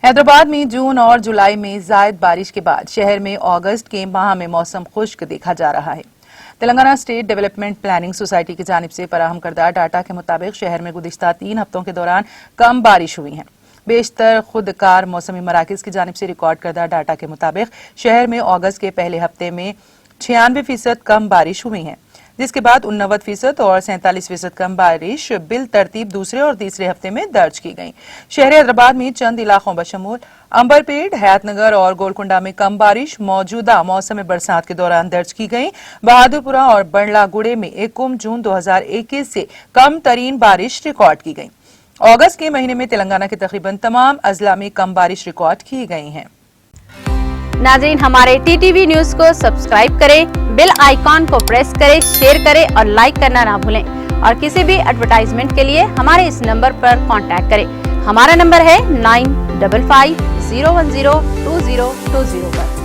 हैदराबाद में जून और जुलाई में जायद बारिश के बाद शहर में अगस्त के माह में मौसम खुश्क देखा जा रहा है। Telangana state development planning society की जानिब से फराहम करदा डाटा के मुताबिक शहर में गुज़िश्ता 3 हफ्तों के दौरान कम बारिश हुई है। बेशतर खुदकार मौसमी मराकज़ की जानिब से रिकॉर्ड करदा डाटा के मुताबिक शहर में अगस्त के पहले हफ्ते में 96% कम बारिश हुई है, जिसके बाद 89% और 47% कम बारिश बिल तरतीब दूसरे और तीसरे हफ्ते में दर्ज की गई। शहर हैदराबाद में चंद इलाकों बशमूल अंबरपेट, हयातनगर और गोलकुंडा में कम बारिश मौजूदा मौसम बरसात के दौरान दर्ज की गई। बहादुरपुरा और बंडलागुड़े में 1 जून 2021 से कम तरीन बारिश रिकॉर्ड की गई। अगस्त के महीने में तेलंगाना के तकरीबन तमाम अजला में कम बारिश रिकॉर्ड की गई है। नाज़रीन, हमारे टीटीवी न्यूज को सब्सक्राइब करें, बेल आइकॉन को प्रेस करें, शेयर करें और लाइक करना ना भूलें। और किसी भी एडवर्टाइजमेंट के लिए हमारे इस नंबर पर कांटेक्ट करें। हमारा नंबर है 9550102020 पर।